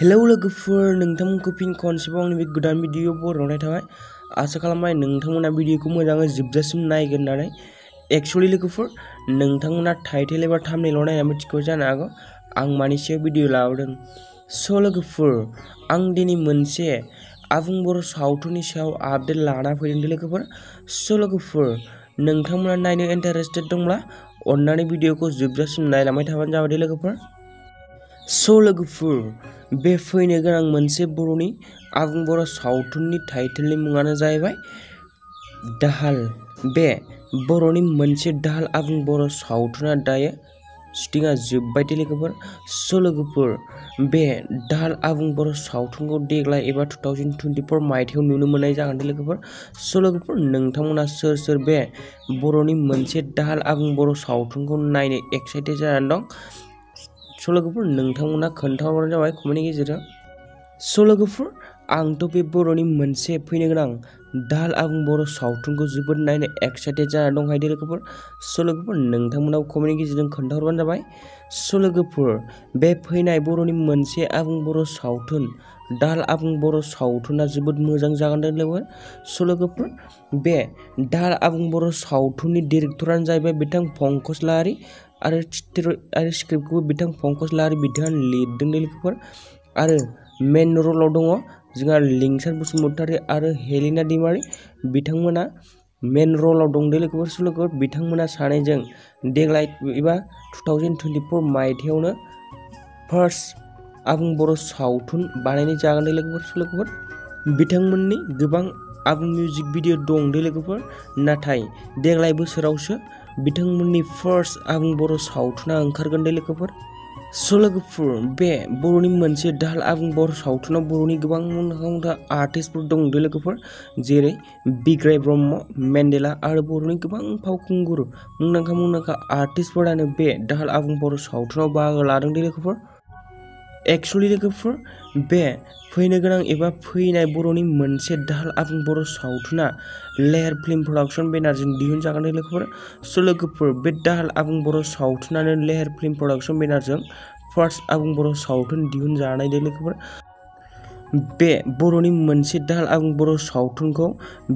Hello लोगोफोर, नोंथांमोनखौ फिन खनसेबाव आंनि बे गोदान भिडिअ बरायनाय थाबाय। आसा खालामबाय नोंथांमोना भिडिअखौ मोजाङै जोबजासिम नायगोन होननानै। एक्चुअली लोगोफोर, नोंथांमोना टाइटेल एबा थाम्बनेइलाव नायना मिथिगौ जानो हागौ आं मानि सायाव भिडिअ लाबोदों। स' लोगोफोर, आं दिनै मोनसे आबुं बर' सावथुननि सायाव आपडेट लाना फैदों लोगोफोर। स' लोगोफोर, नोंथांमोना नायनो इन्टारेस्टेड दंब्ला अन्नानै भिडिअखौ जोबजासिम नायलांबाय थाबानो जाबाय लोगोफोर। स' लोगोफोर, बे फैनो गोनां मोनसे बर'नि आबुं बर' सावथुननि टाइटेलनि मुङानो जाहैबाय दाहाल। बे बर'नि मोनसे दाहाल आबुं बर' सावथुना दायो शुटिंआ जोब्बाय लोगोफोर। स' लोगोफोर, बे दाहाल आबुं बर' सावथुनखौ देग्लाय एबा 2024 मायथाइयाव नुनो मोननाय जागोन लोगोफोर। स' लोगोफोर, नोंथांमोना सोर सोर बे बर'नि मोनसे दाहाल आबुं बर' सावथुनखौ नायनो एक्साइटेड जानानै दं? स' लोगोफोर, नोंथांमोना खोन्थाहरबानो जाबाय कमेन्टनि गेजेरजों। स' लोगोफोर, आंथ' बे बर'नि मोनसे फैनो गोनां दाहाल आबुं बर' सावथुनखौ जोबोद नायनो एक्साइटेड जाना दंखायो लोगोफोर। स' लोगोफोर, नोंथांमोनाव कमेन्टनि गेजेरजों खोन्थाहरबानो जाबाय। स' लोगोफोर, बे फैनाय बर'नि मोनसे आबुं बर' सावथुन दाहाल आबुं बर' सावथुना जोबोद मोजां जागोन लोगोफोर। स' लोगोफोर, बे दाहाल आबुं बर' सावथुननि डिरेक्टरानो जाहैबाय बिथां पंकज लाहारी आरो स्क्रिप्टखौबो बिथां पंकज लाहारी बिथाङा लिरदों लोगोफोर। आरो मेन रलाव दङ जोंहा लिंसार बसुमतारी आरो हेलिना दैमारी, बिथांमोना मेन रलाव दं लोगोफोर। स' लोगोफोर, बिथांमोना सानैजों देग्लाय एबा 2024 मायथाइयावनो फार्स्ट आबुं बर' सावथुन बानायनाय जागोन लोगोफोर। स' लोगोफोर, बिथांमोननि गोबां आबुं मिउजिक भिडिअ दं लोगोफोर, नाथाय देग्लाय बोसोरावसो बिथांमोननि फार्स्ट आबुं बर' सावथुना ओंखारगोन लोगोफोर। स' लोगोफोर, बे बर'नि मोनसे दाहाल आबुं बर' सावथुनाव बर'नि गोबां मुंदांखा आर्टिस्टफोर दं लोगोफोर, जेरै बिग्राय ब्रह्म, मेन्डेला आरो बर'नि गोबां फावखुंगुर मुंदांखा आर्टिस्टफोरानो बे दाहाल आबुं बर' सावथुनाव बाहागो लादों लोगोफोर। एक्चुअली लोगोफोर, बे फैनो गोनां एबा फैनाय बर'नि मोनसे दाहाल आबुं बर' सावथुना लेहेर फिल्म प्रडाक्शन बेनारजों दिहुनजागोन लोगोफोर। स' लोगोफोर, बे दाहाल आबुं बर' सावथुनानो लेहेर फिल्म प्रडाक्शन बेनारजों फार्स्ट आबुं बर' सावथुन दिहुनजानाय लोगोफोर। बे बर'नि मोनसे दाहाल आबुं बर' सावथुनखौ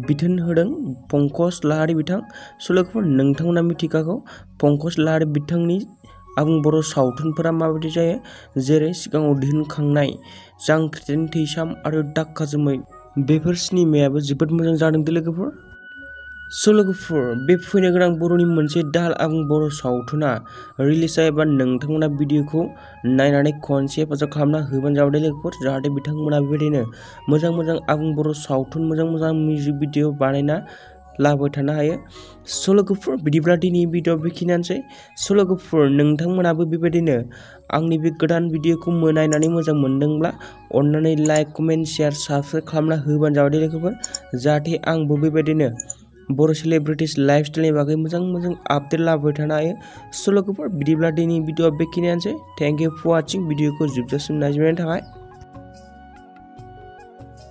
बिथोन होदों पंकज लाहारी बिथां। स' लोगोफोर, नोंथांमोना मिथिखागौ पंकज लाहारी बिथांनि आबुं बर' सावथुनफोरा माबायदि जायो, जेरै सिगाङाव दिहुनखांनाय जांख्रिथायनि थैसाम आरो दाक्का जोमै, बेफोर सिनेमायाबो जोबोद मोजां जादों लोगोफोर। स' लोगोफोर, बे फैनो गोनां बर'नि मोनसे दाहाल आबुं बर' सावथुना रिलिज जायोबा नोंथांमोना भिडिअखौ नायनानै खनसे हेफाजाब खालामना होबानो जाबाय लोगोफोर, जाहाथे बिथांमोना बेबायदिनो मोजां आबुं बर' सावथुन मोजां मिउजिक भिडिअ बानायना लाबोबाय थानो हायो। स' लोगोफोर, बिदिब्ला दिनैनि भिडिअ बेखिनियानोसै। स' लोगोफोर, नोंथांमोनाबो बेबायदिनो आंनि बे गोदान भिडिअखौ नायनानै मोजां मोनदोंब्ला अन्नानै लाइक, कमेन्ट, शेयार, साबस्क्राइब खालामना होबानो जाबाय लोगोफोर, जाहाथे आंबो बेबायदिनो बर' सेलिब्रिटिस लाइफस्टाइलनि बागै मोजां आपडेट लाबोबाय थानो हायो। स' लोगोफोर, बिदिब्ला दिनैनि भिडिअआ बेखिनियानोसै। Thank you for watching. भिडिअखौ जोबजासिम नायजोबनायनि थाखाय।